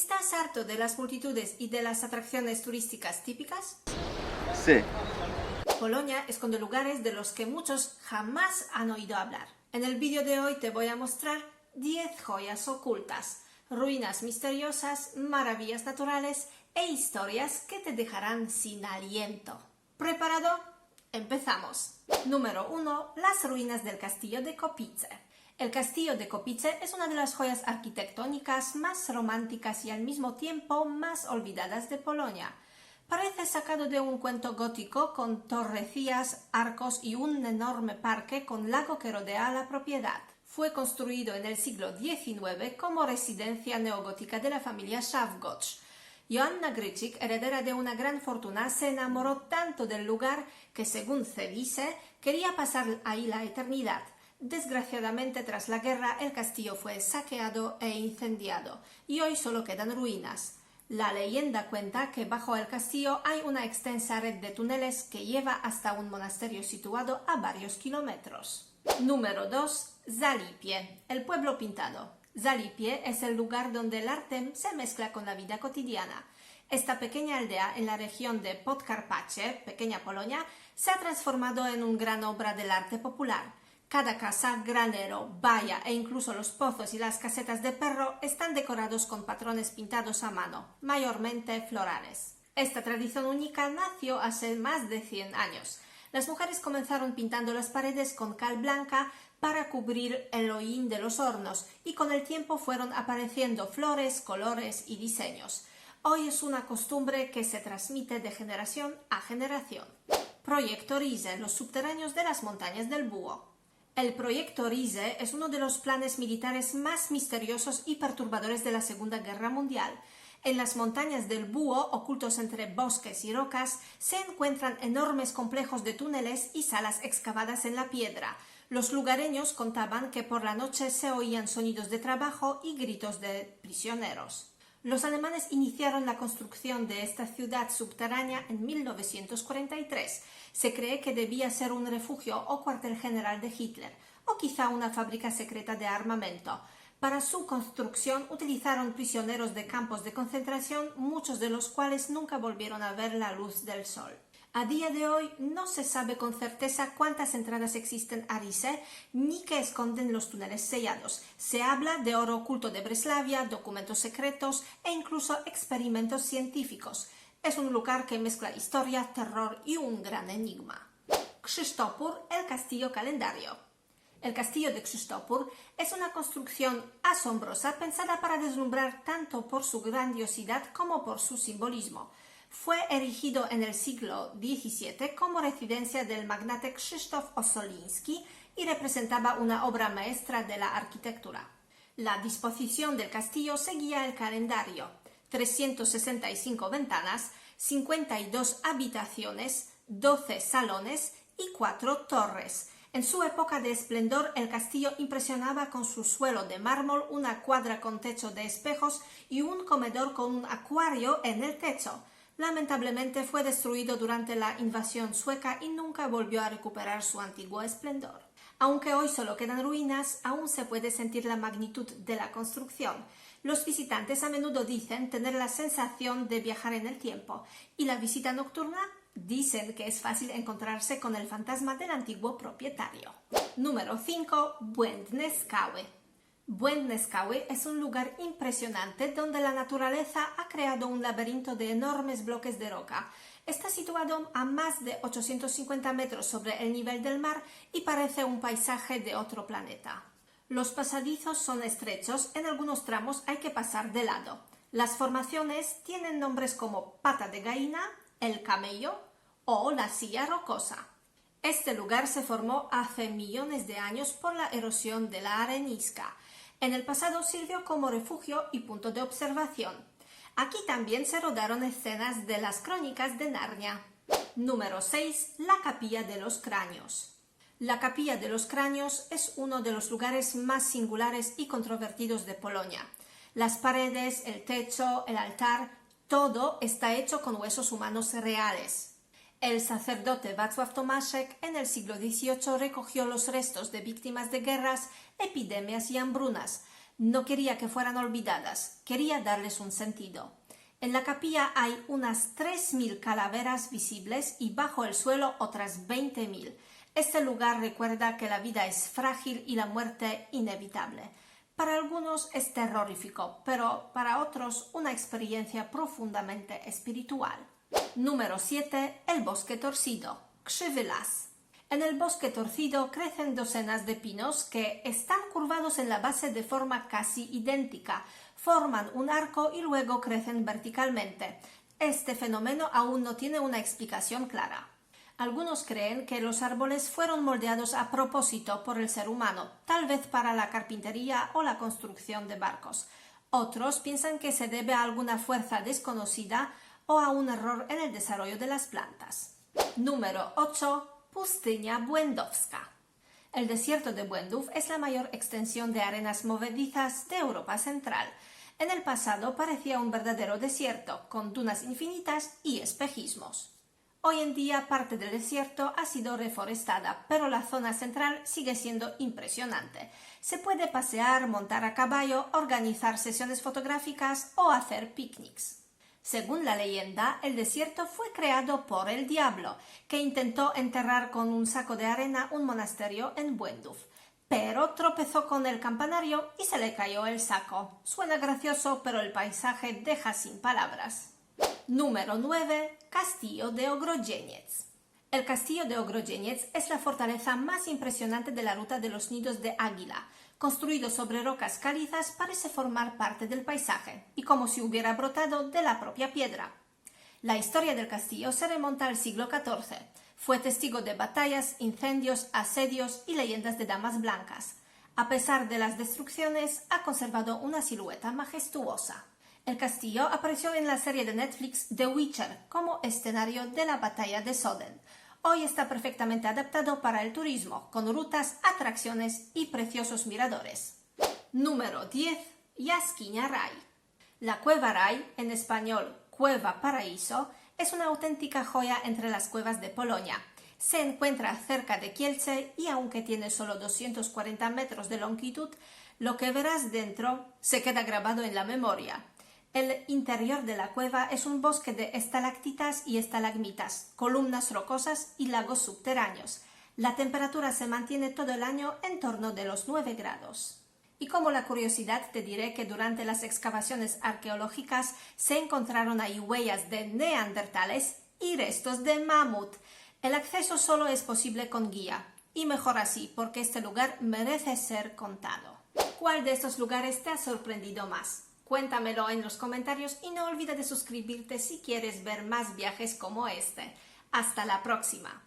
¿Estás harto de las multitudes y de las atracciones turísticas típicas? Sí. Polonia esconde lugares de los que muchos jamás han oído hablar. En el vídeo de hoy te voy a mostrar 10 joyas ocultas, ruinas misteriosas, maravillas naturales e historias que te dejarán sin aliento. ¿Preparado? Empezamos. Número 1. Las ruinas del castillo de Kopice. El castillo de Kopice es una de las joyas arquitectónicas más románticas y al mismo tiempo más olvidadas de Polonia. Parece sacado de un cuento gótico con torrecillas, arcos y un enorme parque con lago que rodea la propiedad. Fue construido en el siglo XIX como residencia neogótica de la familia Szafgosz. Joanna Grycik, heredera de una gran fortuna, se enamoró tanto del lugar que, según se dice, quería pasar ahí la eternidad. Desgraciadamente, tras la guerra, el castillo fue saqueado e incendiado, y hoy solo quedan ruinas. La leyenda cuenta que bajo el castillo hay una extensa red de túneles que lleva hasta un monasterio situado a varios kilómetros. Número 2. Zalipie, el pueblo pintado. Zalipie es el lugar donde el arte se mezcla con la vida cotidiana. Esta pequeña aldea en la región de Podkarpacie, pequeña Polonia, se ha transformado en una gran obra del arte popular. Cada casa, granero, valla e incluso los pozos y las casetas de perro están decorados con patrones pintados a mano, mayormente florales. Esta tradición única nació hace más de 100 años. Las mujeres comenzaron pintando las paredes con cal blanca para cubrir el hollín de los hornos y con el tiempo fueron apareciendo flores, colores y diseños. Hoy es una costumbre que se transmite de generación a generación. Proyecto Rise, los subterráneos de las montañas del Búho. El Proyecto Rise es uno de los planes militares más misteriosos y perturbadores de la Segunda Guerra Mundial. En las montañas del Búho, ocultos entre bosques y rocas, se encuentran enormes complejos de túneles y salas excavadas en la piedra. Los lugareños contaban que por la noche se oían sonidos de trabajo y gritos de prisioneros. Los alemanes iniciaron la construcción de esta ciudad subterránea en 1943. Se cree que debía ser un refugio o cuartel general de Hitler, o quizá una fábrica secreta de armamento. Para su construcción utilizaron prisioneros de campos de concentración, muchos de los cuales nunca volvieron a ver la luz del sol. A día de hoy no se sabe con certeza cuántas entradas existen a Rise ni qué esconden los túneles sellados. Se habla de oro oculto de Breslavia, documentos secretos e incluso experimentos científicos. Es un lugar que mezcla historia, terror y un gran enigma. Krzysztopór, el castillo calendario. El castillo de Krzysztopór es una construcción asombrosa pensada para deslumbrar tanto por su grandiosidad como por su simbolismo. Fue erigido en el siglo XVII como residencia del magnate Krzysztof Ossoliński y representaba una obra maestra de la arquitectura. La disposición del castillo seguía el calendario: 365 ventanas, 52 habitaciones, 12 salones y 4 torres. En su época de esplendor, el castillo impresionaba con su suelo de mármol, una cuadra con techo de espejos y un comedor con un acuario en el techo. Lamentablemente fue destruido durante la invasión sueca y nunca volvió a recuperar su antiguo esplendor. Aunque hoy solo quedan ruinas, aún se puede sentir la magnitud de la construcción. Los visitantes a menudo dicen tener la sensación de viajar en el tiempo, y la visita nocturna dicen que es fácil encontrarse con el fantasma del antiguo propietario. Número 5. Błędne Skały. Błędne Skały es un lugar impresionante donde la naturaleza ha creado un laberinto de enormes bloques de roca. Está situado a más de 850 metros sobre el nivel del mar y parece un paisaje de otro planeta. Los pasadizos son estrechos, en algunos tramos hay que pasar de lado. Las formaciones tienen nombres como pata de gallina, el camello o la silla rocosa. Este lugar se formó hace millones de años por la erosión de la arenisca. En el pasado sirvió como refugio y punto de observación. Aquí también se rodaron escenas de las crónicas de Narnia. Número 6. La Capilla de los Cráneos. La Capilla de los Cráneos es uno de los lugares más singulares y controvertidos de Polonia. Las paredes, el techo, el altar, todo está hecho con huesos humanos reales. El sacerdote Wacław Tomaszek en el siglo XVIII recogió los restos de víctimas de guerras, epidemias y hambrunas. No quería que fueran olvidadas, quería darles un sentido. En la capilla hay unas 3.000 calaveras visibles y bajo el suelo otras 20.000. Este lugar recuerda que la vida es frágil y la muerte inevitable. Para algunos es terrorífico, pero para otros una experiencia profundamente espiritual. Número 7. El bosque torcido. Krzywy las. En el bosque torcido crecen docenas de pinos que están curvados en la base de forma casi idéntica, forman un arco y luego crecen verticalmente. Este fenómeno aún no tiene una explicación clara. Algunos creen que los árboles fueron moldeados a propósito por el ser humano, tal vez para la carpintería o la construcción de barcos. Otros piensan que se debe a alguna fuerza desconocida o a un error en el desarrollo de las plantas. Número 8. Pustynia Błędowska. El desierto de Błędów es la mayor extensión de arenas movedizas de Europa Central. En el pasado parecía un verdadero desierto, con dunas infinitas y espejismos. Hoy en día parte del desierto ha sido reforestada, pero la zona central sigue siendo impresionante. Se puede pasear, montar a caballo, organizar sesiones fotográficas o hacer picnics. Según la leyenda, el desierto fue creado por el diablo, que intentó enterrar con un saco de arena un monasterio en Błędów, pero tropezó con el campanario y se le cayó el saco. Suena gracioso, pero el paisaje deja sin palabras. Número 9. Castillo de Ogrodzieniec. El castillo de Ogrodzieniec es la fortaleza más impresionante de la ruta de los nidos de águila. Construido sobre rocas calizas, parece formar parte del paisaje, y como si hubiera brotado de la propia piedra. La historia del castillo se remonta al siglo XIV. Fue testigo de batallas, incendios, asedios y leyendas de damas blancas. A pesar de las destrucciones, ha conservado una silueta majestuosa. El castillo apareció en la serie de Netflix The Witcher como escenario de la batalla de Soden. Hoy está perfectamente adaptado para el turismo, con rutas, atracciones y preciosos miradores. Número 10. Jaskinia Raj. La Cueva Raj, en español Cueva Paraíso, es una auténtica joya entre las cuevas de Polonia. Se encuentra cerca de Kielce y aunque tiene solo 240 metros de longitud, lo que verás dentro se queda grabado en la memoria. El interior de la cueva es un bosque de estalactitas y estalagmitas, columnas rocosas y lagos subterráneos. La temperatura se mantiene todo el año en torno de los 9 grados. Y como la curiosidad te diré que durante las excavaciones arqueológicas se encontraron ahí huellas de neandertales y restos de mamut. El acceso solo es posible con guía, y mejor así porque este lugar merece ser contado. ¿Cuál de estos lugares te ha sorprendido más? Cuéntamelo en los comentarios y no olvides de suscribirte si quieres ver más viajes como este. ¡Hasta la próxima!